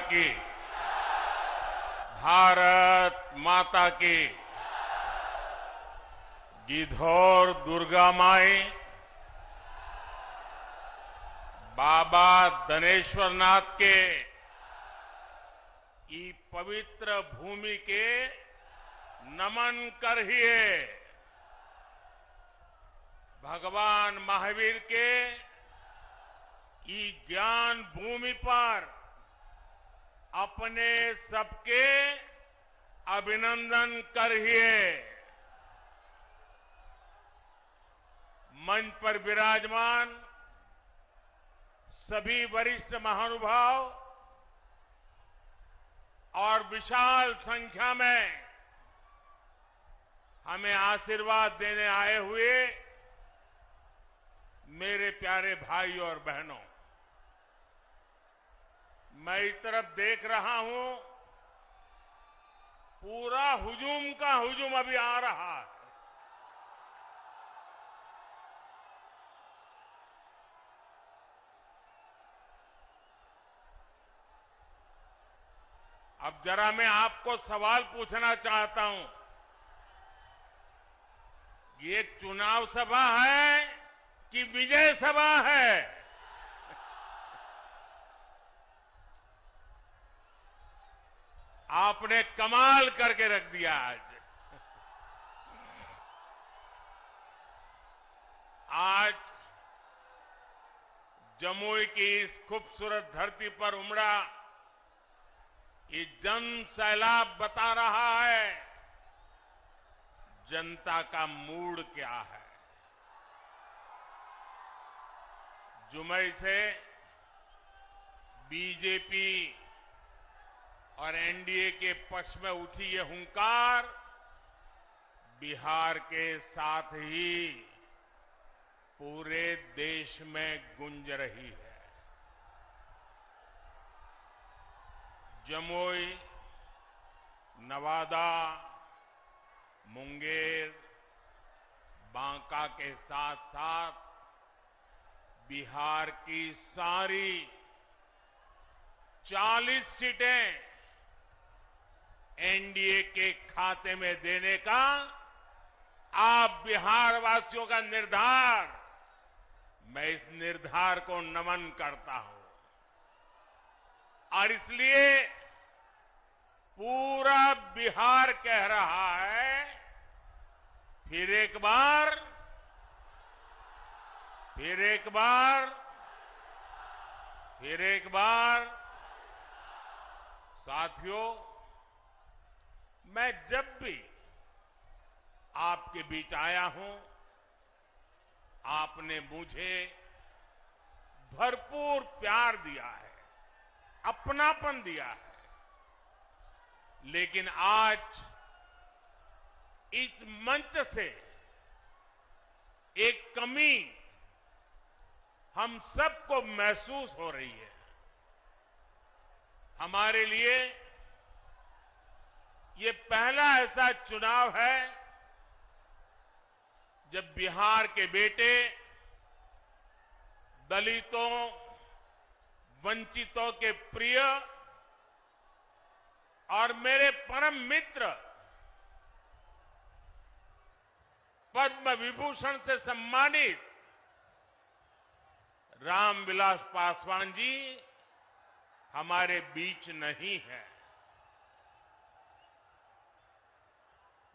की, भारत माता की। गिद्धौर दुर्गा माई, बाबा धनेश्वर नाथ के ई पवित्र भूमि के नमन करिए। भगवान महावीर के ई ज्ञान भूमि पर अपने सबके अभिनंदन करिए। मंच पर विराजमान सभी वरिष्ठ महानुभाव और विशाल संख्या में हमें आशीर्वाद देने आए हुए मेरे प्यारे भाई और बहनों, मैं इस तरफ देख रहा हूं, पूरा हुजूम का हुजूम अभी आ रहा है। अब जरा मैं आपको सवाल पूछना चाहता हूं, ये चुनाव सभा है कि विजय सभा है? आपने कमाल करके रख दिया आज। आज जमुई की इस खूबसूरत धरती पर उमड़ा ये जन सैलाब बता रहा है जनता का मूड क्या है। जुमई से बीजेपी और एनडीए के पक्ष में उठी ये हुंकार बिहार के साथ ही पूरे देश में गूंज रही है। जमुई, नवादा, मुंगेर, बांका के साथ साथ बिहार की सारी 40 सीटें एनडीए के खाते में देने का आप बिहार वासियों का निर्धार, मैं इस निर्धार को नमन करता हूं। और इसलिए पूरा बिहार कह रहा है, फिर एक बार, फिर एक बार, फिर एक बार। साथियों, मैं जब भी आपके बीच आया हूं, आपने मुझे भरपूर प्यार दिया है, अपनापन दिया है। लेकिन आज इस मंच से एक कमी हम सबको महसूस हो रही है। हमारे लिए ये पहला ऐसा चुनाव है जब बिहार के बेटे दलितों, वंचितों के प्रिय और मेरे परम मित्र पद्म विभूषण से सम्मानित रामविलास पासवान जी हमारे बीच नहीं है।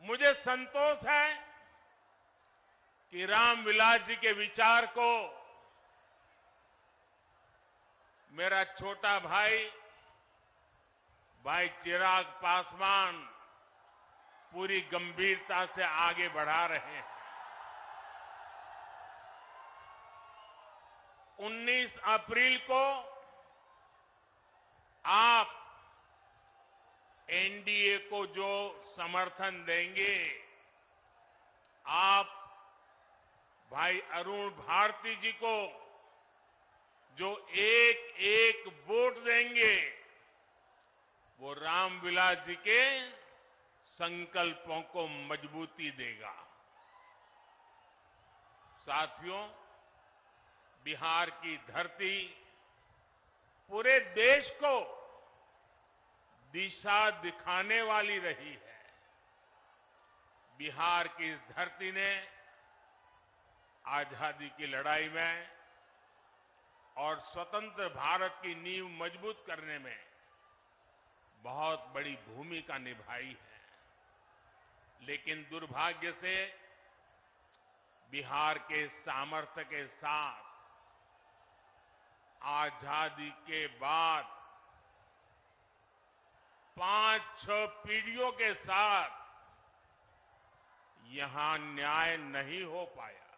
मुझे संतोष है कि रामविलास जी के विचार को मेरा छोटा भाई चिराग पासवान पूरी गंभीरता से आगे बढ़ा रहे हैं। 19 अप्रैल को आप एनडीए को जो समर्थन देंगे, आप भाई अरुण भारती जी को जो एक एक वोट देंगे, वो रामविलास जी के संकल्पों को मजबूती देगा। साथियों, बिहार की धरती पूरे देश को दिशा दिखाने वाली रही है। बिहार की इस धरती ने आजादी की लड़ाई में और स्वतंत्र भारत की नींव मजबूत करने में बहुत बड़ी भूमिका निभाई है। लेकिन दुर्भाग्य से बिहार के सामर्थ्य के साथ आजादी के बाद 5-6 पीढ़ियों के साथ यहां न्याय नहीं हो पाया।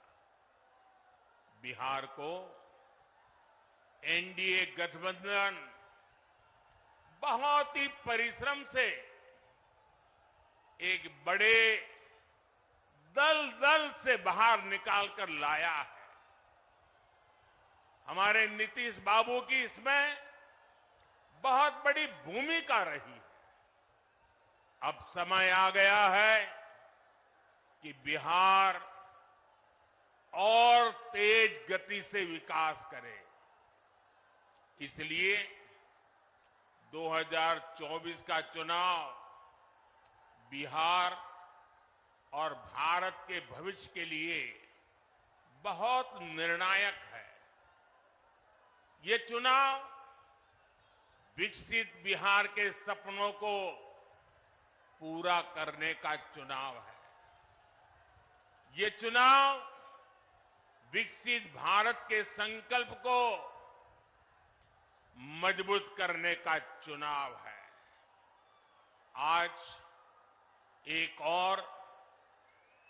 बिहार को एनडीए गठबंधन बहुत ही परिश्रम से एक बड़े दल से बाहर निकालकर लाया है। हमारे नीतीश बाबू की इसमें बहुत बड़ी भूमिका रही है। अब समय आ गया है कि बिहार और तेज गति से विकास करे। इसलिए 2024 का चुनाव बिहार और भारत के भविष्य के लिए बहुत निर्णायक है। ये चुनाव विकसित बिहार के सपनों को पूरा करने का चुनाव है। ये चुनाव विकसित भारत के संकल्प को मजबूत करने का चुनाव है। आज एक और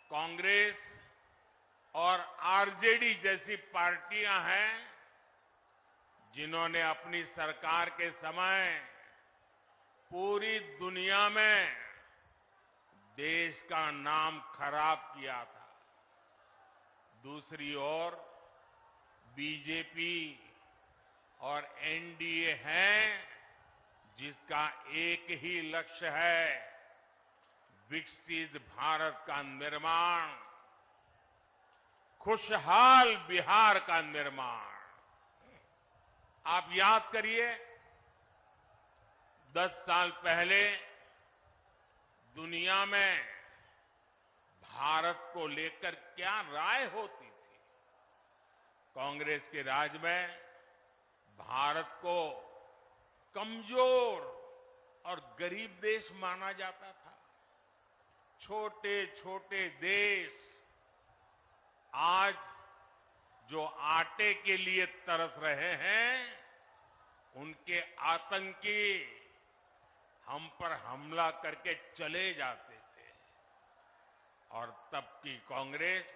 कांग्रेस और आरजेडी जैसी पार्टियां हैं जिन्होंने अपनी सरकार के समय पूरी दुनिया में देश का नाम खराब किया था। दूसरी ओर बीजेपी और एनडीए है जिसका एक ही लक्ष्य है, विकसित भारत का निर्माण, खुशहाल बिहार का निर्माण। आप याद करिए 10 साल पहले दुनिया में भारत को लेकर क्या राय होती थी। कांग्रेस के राज में भारत को कमजोर और गरीब देश माना जाता था। छोटे छोटे देश आज जो आटे के लिए तरस रहे हैं, उनके आतंकी हम पर हमला करके चले जाते थे। और तब की कांग्रेस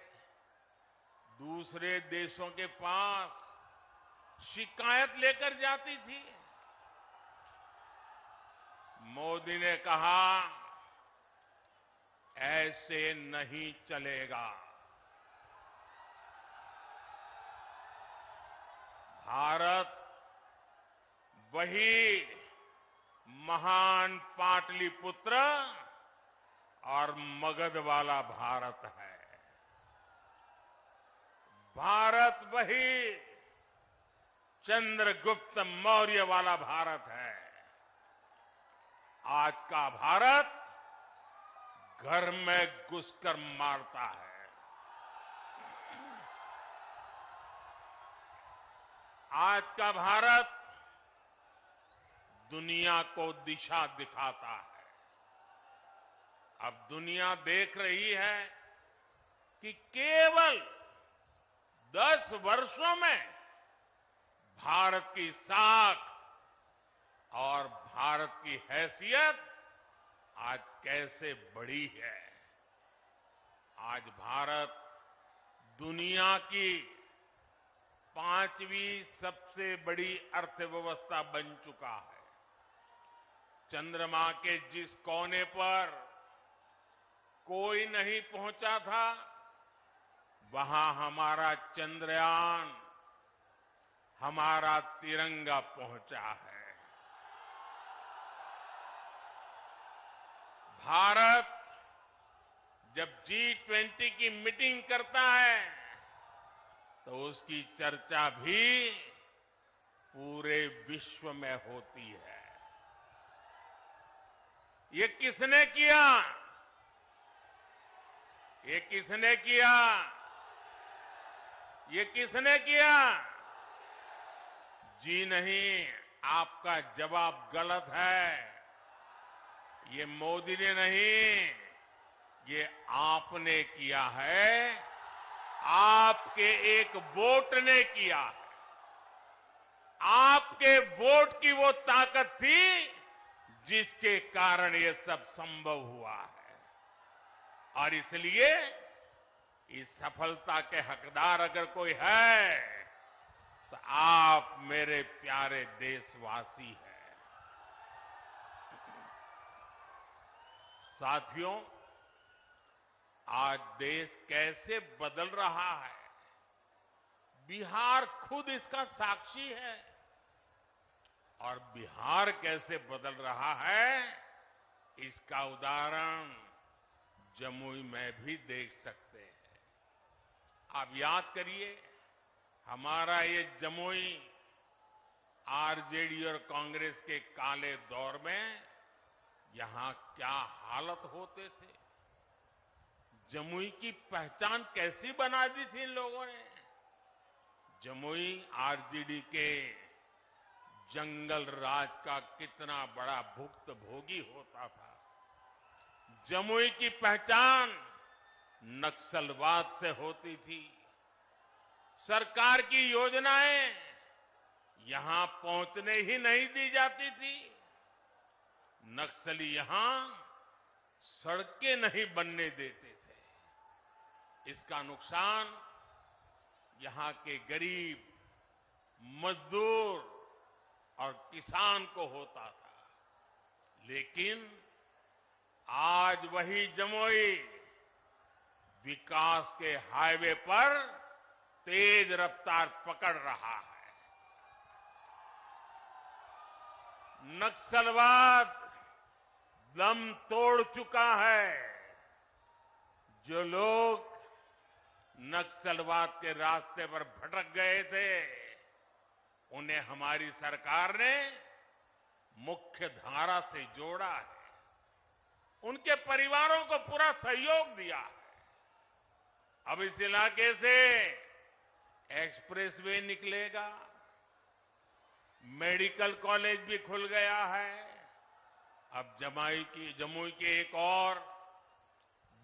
दूसरे देशों के पास शिकायत लेकर जाती थी। मोदी ने कहा, ऐसे नहीं चलेगा। भारत वही महान पाटलिपुत्र और मगध वाला भारत है। भारत वही चंद्रगुप्त मौर्य वाला भारत है। आज का भारत घर में घुसकर मारता है। आज का भारत दुनिया को दिशा दिखाता है। अब दुनिया देख रही है कि केवल 10 वर्षों में भारत की साख और भारत की हैसियत आज कैसे बढ़ी है। आज भारत दुनिया की 5वीं सबसे बड़ी अर्थव्यवस्था बन चुका है। चंद्रमा के जिस कोने पर कोई नहीं पहुंचा था, वहां हमारा चंद्रयान, हमारा तिरंगा पहुंचा है। भारत जब G20 की मीटिंग करता है तो उसकी चर्चा भी पूरे विश्व में होती है। ये किसने किया? ये किसने किया? ये किसने किया? जी नहीं, आपका जवाब गलत है। ये मोदी ने नहीं, ये आपने किया है। आपके एक वोट ने किया है। आपके वोट की वो ताकत थी जिसके कारण ये सब संभव हुआ है। और इसलिए इस सफलता के हकदार अगर कोई है तो आप मेरे प्यारे देशवासी हैं। साथियों, आज देश कैसे बदल रहा है, बिहार खुद इसका साक्षी है। और बिहार कैसे बदल रहा है, इसका उदाहरण जमुई में भी देख सकते हैं। आप याद करिए, हमारा ये जमुई आरजेडी और कांग्रेस के काले दौर में यहां क्या हालत होते थे। जमुई की पहचान कैसी बना दी थी इन लोगों ने। जमुई आरजेडी के जंगल राज का कितना बड़ा भुक्तभोगी होता था। जमुई की पहचान नक्सलवाद से होती थी। सरकार की योजनाएं यहां पहुंचने ही नहीं दी जाती थी। नक्सली यहां सड़कें नहीं बनने देते थे। इसका नुकसान यहां के गरीब, मजदूर और किसान को होता था। लेकिन आज वही जमुई विकास के हाईवे पर तेज रफ्तार पकड़ रहा है। नक्सलवाद दम तोड़ चुका है। जो लोग नक्सलवाद के रास्ते पर भटक गए थे, उन्हें हमारी सरकार ने मुख्य धारा से जोड़ा है। उनके परिवारों को पूरा सहयोग दिया है। अब इस इलाके से एक्सप्रेसवे निकलेगा, मेडिकल कॉलेज भी खुल गया है। अब जमुई के एक और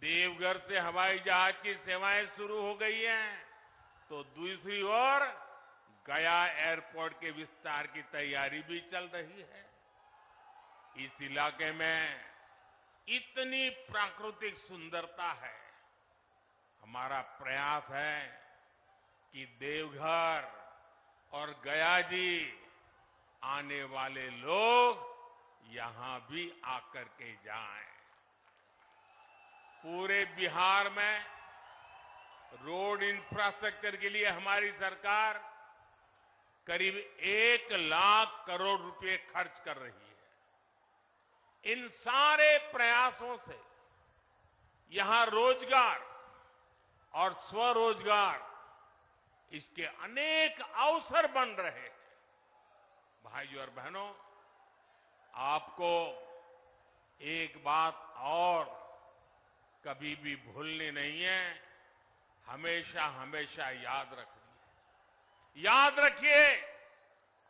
देवघर से हवाई जहाज की सेवाएं शुरू हो गई हैं, तो दूसरी ओर गया एयरपोर्ट के विस्तार की तैयारी भी चल रही है। इस इलाके में इतनी प्राकृतिक सुंदरता है। हमारा प्रयास है कि देवघर और गया जी आने वाले लोग यहां भी आकर के जाएं। पूरे बिहार में रोड इंफ्रास्ट्रक्चर के लिए हमारी सरकार करीब 1 लाख करोड़ रुपए खर्च कर रही है। इन सारे प्रयासों से यहां रोजगार और स्वरोजगार, इसके अनेक अवसर बन रहे हैं। भाइयों और बहनों, आपको एक बात और कभी भी भूलनी नहीं है, हमेशा हमेशा याद रखनी है। याद रखिए,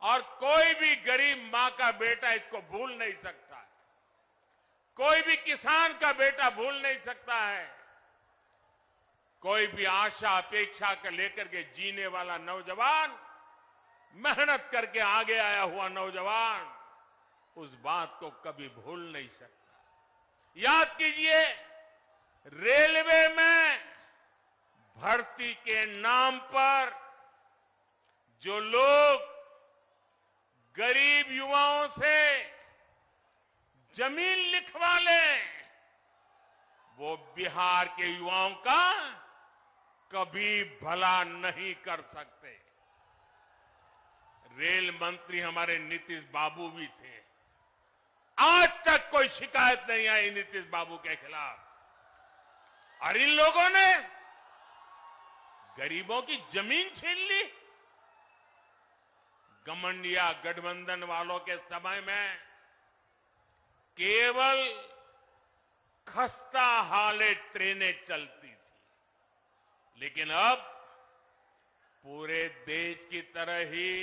और कोई भी गरीब मां का बेटा इसको भूल नहीं सकता है। कोई भी किसान का बेटा भूल नहीं सकता है। कोई भी आशा अपेक्षा के लेकर के जीने वाला नौजवान, मेहनत करके आगे आया हुआ नौजवान, उस बात को कभी भूल नहीं सकता। याद कीजिए, रेलवे में भर्ती के नाम पर जो लोग गरीब युवाओं से जमीन लिखवा लें, वो बिहार के युवाओं का कभी भला नहीं कर सकते। रेल मंत्री हमारे नीतीश बाबू भी थे। आज तक कोई शिकायत नहीं आई नीतीश बाबू के खिलाफ। और इन लोगों ने गरीबों की जमीन छीन ली। घमंडिया गठबंधन वालों के समय में केवल खस्ता हाले ट्रेनें चलती थी, लेकिन अब पूरे देश की तरह ही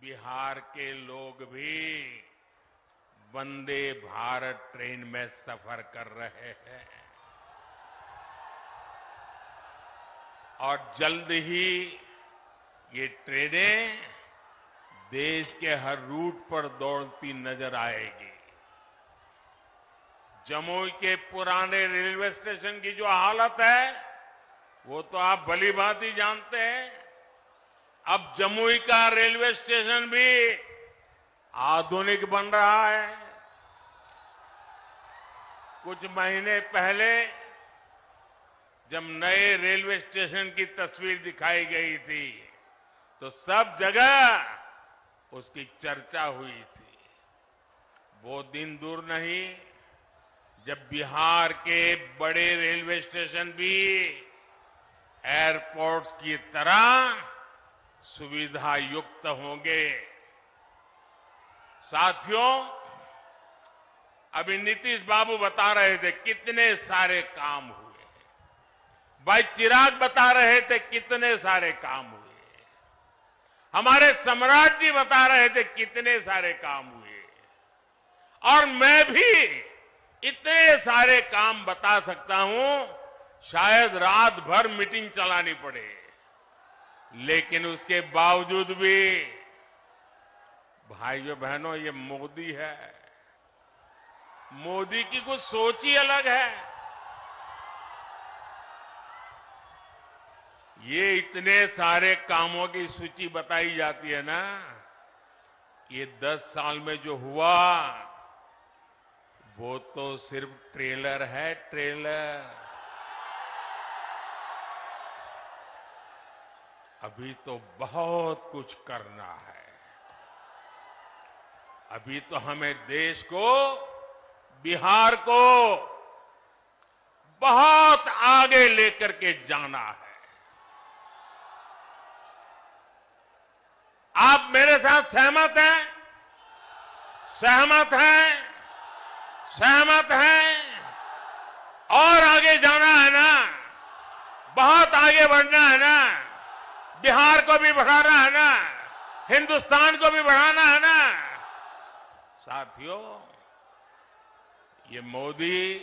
बिहार के लोग भी वंदे भारत ट्रेन में सफर कर रहे हैं और जल्द ही ये ट्रेनें देश के हर रूट पर दौड़ती नजर आएगी। जमुई के पुराने रेलवे स्टेशन की जो हालत है वो तो आप भली भांति जानते हैं। अब जमुई का रेलवे स्टेशन भी आधुनिक बन रहा है। कुछ महीने पहले जब नए रेलवे स्टेशन की तस्वीर दिखाई गई थी तो सब जगह उसकी चर्चा हुई थी। वो दिन दूर नहीं जब बिहार के बड़े रेलवे स्टेशन भी एयरपोर्ट्स की तरह सुविधा युक्त होंगे। साथियों, अभी नीतीश बाबू बता रहे थे कितने सारे काम हुए, भाई चिराग बता रहे थे कितने सारे काम हुए, हमारे सम्राट जी बता रहे थे कितने सारे काम हुए, और मैं भी इतने सारे काम बता सकता हूं, शायद रात भर मीटिंग चलानी पड़े, लेकिन उसके बावजूद भी भाइयों बहनों ये मोदी है। मोदी की कुछ सोच ही अलग है। ये इतने सारे कामों की सूची बताई जाती है ना, ये 10 साल में जो हुआ वो तो सिर्फ ट्रेलर है, ट्रेलर। अभी तो बहुत कुछ करना है। अभी तो हमें देश को, बिहार को बहुत आगे लेकर के जाना है। आप मेरे साथ सहमत हैं? सहमत हैं? सहमत हैं? और आगे जाना है ना, बहुत आगे बढ़ना है ना, बिहार को भी बढ़ाना है ना, हिंदुस्तान को भी बढ़ाना है ना। साथियों, ये मोदी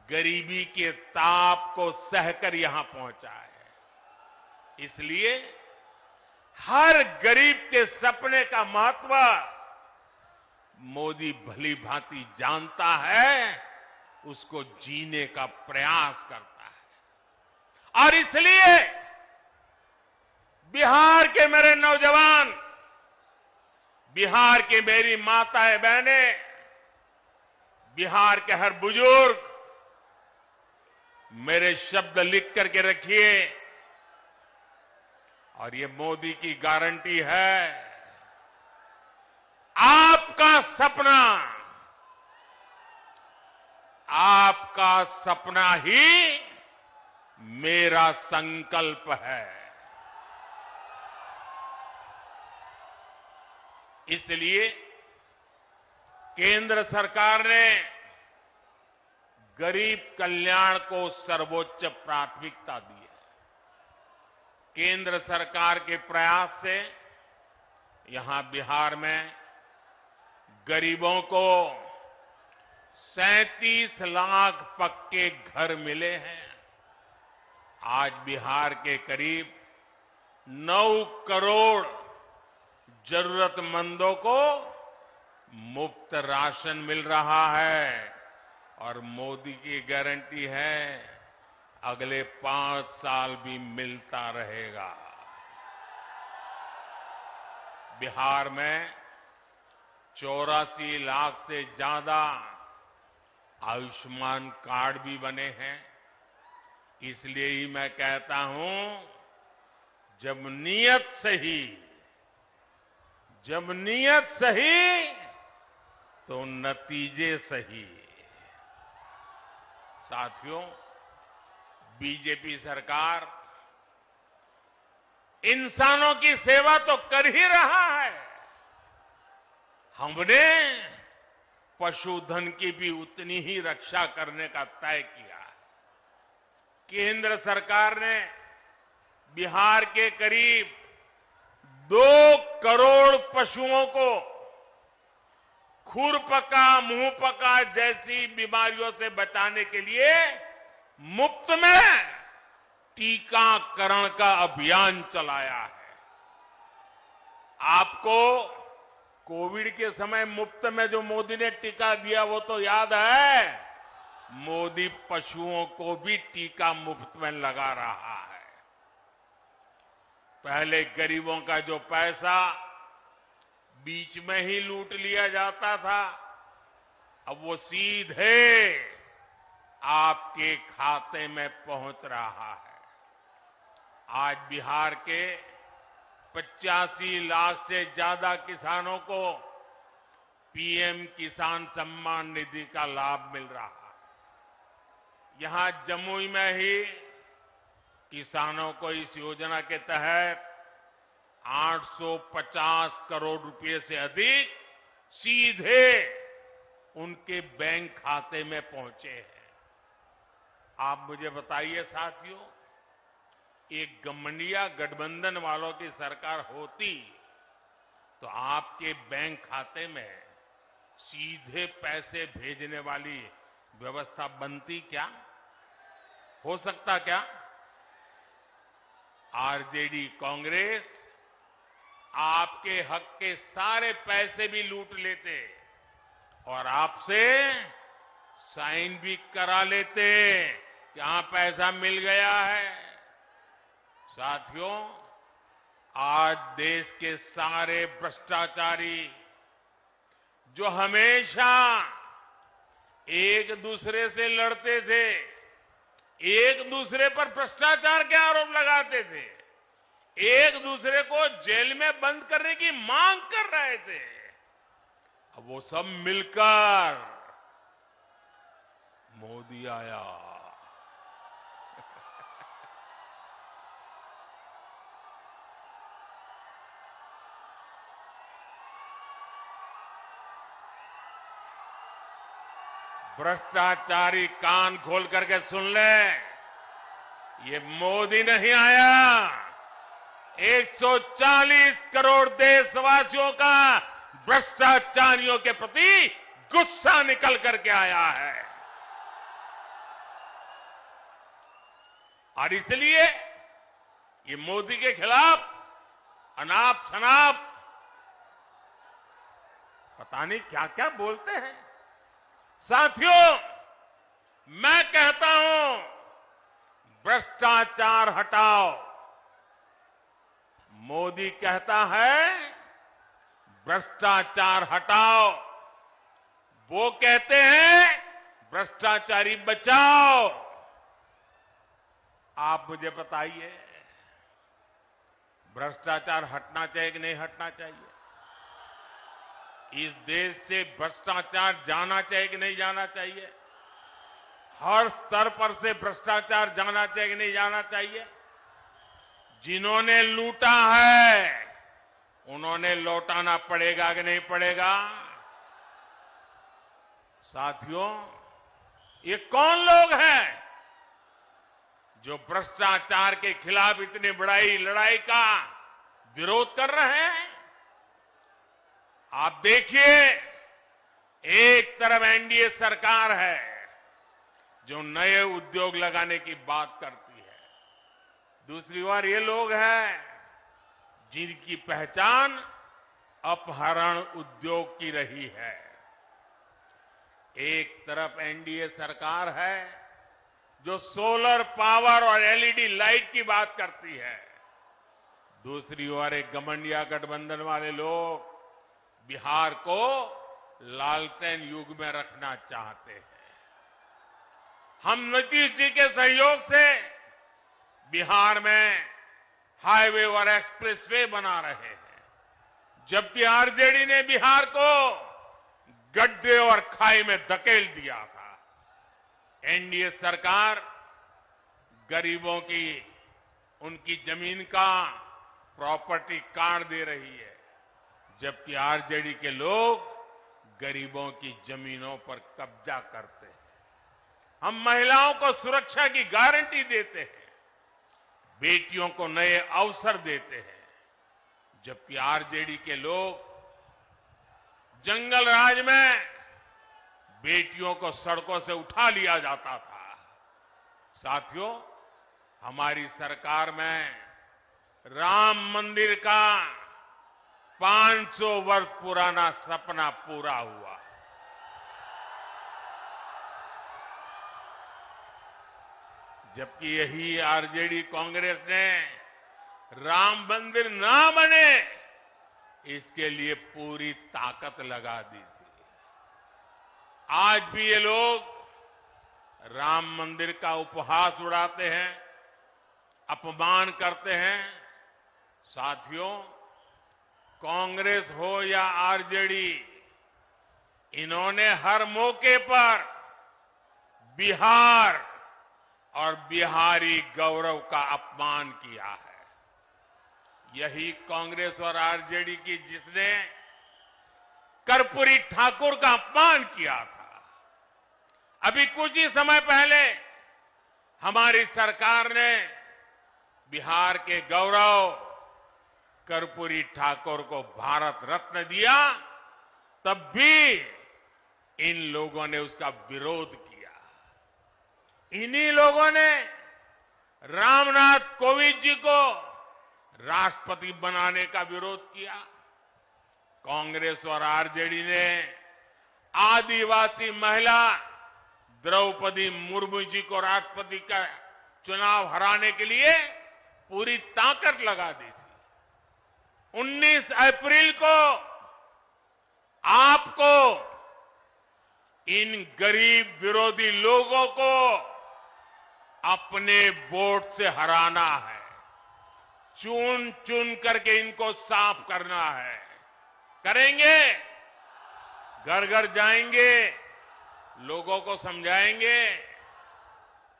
गरीबी के ताप को सहकर यहां पहुंचा है। इसलिए हर गरीब के सपने का महत्व मोदी भली भांति जानता है, उसको जीने का प्रयास करता है। और इसलिए बिहार के मेरे नौजवान, बिहार की मेरी माताएं बहनें, बिहार के हर बुजुर्ग, मेरे शब्द लिख करके रखिए, और ये मोदी की गारंटी है, आपका सपना, आपका सपना ही मेरा संकल्प है। इसलिए केंद्र सरकार ने गरीब कल्याण को सर्वोच्च प्राथमिकता दी है। केंद्र सरकार के प्रयास से यहां बिहार में गरीबों को 37 लाख पक्के घर मिले हैं। आज बिहार के करीब 9 करोड़ जरूरतमंदों को मुफ्त राशन मिल रहा है, और मोदी की गारंटी है अगले 5 साल भी मिलता रहेगा। बिहार में 84 लाख से ज्यादा आयुष्मान कार्ड भी बने हैं। इसलिए ही मैं कहता हूं, जब नीयत सही तो नतीजे सही। साथियों, बीजेपी सरकार इंसानों की सेवा तो कर ही रहा है, हमने पशुधन की भी उतनी ही रक्षा करने का तय किया है। केंद्र सरकार ने बिहार के करीब 2 करोड़ पशुओं को खुरपका, मुंहपका जैसी बीमारियों से बचाने के लिए मुफ्त में टीकाकरण का अभियान चलाया है। आपको कोविड के समय मुफ्त में जो मोदी ने टीका दिया वो तो याद है। मोदी पशुओं को भी टीका मुफ्त में लगा रहा है। पहले गरीबों का जो पैसा बीच में ही लूट लिया जाता था, अब वो सीधे आपके खाते में पहुंच रहा है। आज बिहार के 85 लाख से ज्यादा किसानों को पीएम किसान सम्मान निधि का लाभ मिल रहा है। यहां जमुई में ही किसानों को इस योजना के तहत 850 करोड़ रुपए से अधिक सीधे उनके बैंक खाते में पहुंचे हैं। आप मुझे बताइए साथियों, एक गठबंधन गठबंधन वालों की सरकार होती तो आपके बैंक खाते में सीधे पैसे भेजने वाली व्यवस्था बनती क्या? हो सकता क्या? आरजेडी कांग्रेस आपके हक के सारे पैसे भी लूट लेते और आपसे साइन भी करा लेते कि हां पैसा मिल गया है। साथियों, आज देश के सारे भ्रष्टाचारी जो हमेशा एक दूसरे से लड़ते थे, एक दूसरे पर भ्रष्टाचार के आरोप लगाते थे, एक दूसरे को जेल में बंद करने की मांग कर रहे थे, अब वो सब मिलकर मोदी आया। भ्रष्टाचारी कान खोल करके सुन ले, ये मोदी नहीं आया, 140 करोड़ देशवासियों का भ्रष्टाचारियों के प्रति गुस्सा निकल करके आया है। और इसलिए ये मोदी के खिलाफ अनाप शनाप पता नहीं क्या क्या बोलते हैं। साथियों, मैं कहता हूं भ्रष्टाचार हटाओ। मोदी कहता है भ्रष्टाचार हटाओ। वो कहते हैं भ्रष्टाचारी बचाओ। आप मुझे बताइए, भ्रष्टाचार हटना चाहिए कि नहीं हटना चाहिए? इस देश से भ्रष्टाचार जाना चाहिए कि नहीं जाना चाहिए? हर स्तर पर से भ्रष्टाचार जाना चाहिए कि नहीं जाना चाहिए? जिन्होंने लूटा है उन्होंने लौटाना पड़ेगा कि नहीं पड़ेगा? साथियों, ये कौन लोग हैं जो भ्रष्टाचार के खिलाफ इतनी बड़ी लड़ाई का विरोध कर रहे हैं? आप देखिए, एक तरफ एनडीए सरकार है जो नए उद्योग लगाने की बात करती है, दूसरी ओर ये लोग हैं जिनकी पहचान अपहरण उद्योग की रही है। एक तरफ एनडीए सरकार है जो सोलर पावर और एलईडी लाइट की बात करती है, दूसरी ओर एक गठबंधन गठबंधन वाले लोग बिहार को लालटेन युग में रखना चाहते हैं। हम नीतीश जी के सहयोग से बिहार में हाईवे और एक्सप्रेसवे बना रहे हैं, जबकि आरजेडी ने बिहार को गड्ढे और खाई में धकेल दिया था। एनडीए सरकार गरीबों की उनकी जमीन का प्रॉपर्टी कार्ड दे रही है, जबकि आरजेडी के लोग गरीबों की जमीनों पर कब्जा करते हैं। हम महिलाओं को सुरक्षा की गारंटी देते हैं, बेटियों को नए अवसर देते हैं, जबकि आरजेडी के लोग जंगल राज में बेटियों को सड़कों से उठा लिया जाता था। साथियों, हमारी सरकार में राम मंदिर का 500 वर्ष पुराना सपना पूरा हुआ। जबकि यही आरजेडी कांग्रेस ने राम मंदिर ना बने इसके लिए पूरी ताकत लगा दी थी। आज भी ये लोग राम मंदिर का उपहास उड़ाते हैं, अपमान करते हैं। साथियों, कांग्रेस हो या आरजेडी, इन्होंने हर मौके पर बिहार और बिहारी गौरव का अपमान किया है। यही कांग्रेस और आरजेडी की जिसने कर्पूरी ठाकुर का अपमान किया था। अभी कुछ ही समय पहले हमारी सरकार ने बिहार के गौरव कर्पूरी ठाकुर को भारत रत्न दिया, तब भी इन लोगों ने उसका विरोध किया। इन्हीं लोगों ने रामनाथ कोविंद जी को राष्ट्रपति बनाने का विरोध किया। कांग्रेस और आरजेडी ने आदिवासी महिला द्रौपदी मुर्मू जी को राष्ट्रपति का चुनाव हराने के लिए पूरी ताकत लगा दी थी। 19 अप्रैल को आपको इन गरीब विरोधी लोगों को अपने वोट से हराना है। चुन चुन करके इनको साफ करना है। करेंगे? घर घर जाएंगे, लोगों को समझाएंगे।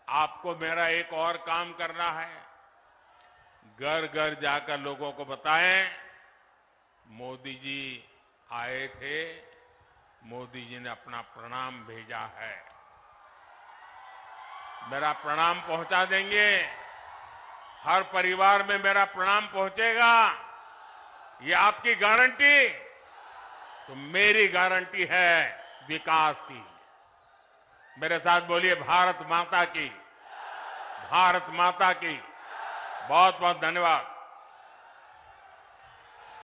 आपको मेरा एक और काम करना है। घर घर जाकर लोगों को बताएं, मोदी जी आए थे, मोदी जी ने अपना प्रणाम भेजा है। मेरा प्रणाम पहुंचा देंगे। हर परिवार में मेरा प्रणाम पहुंचेगा। ये आपकी गारंटी? तो मेरी गारंटी है विकास की। मेरे साथ बोलिए, भारत माता की, भारत माता की। बहुत बहुत धन्यवाद।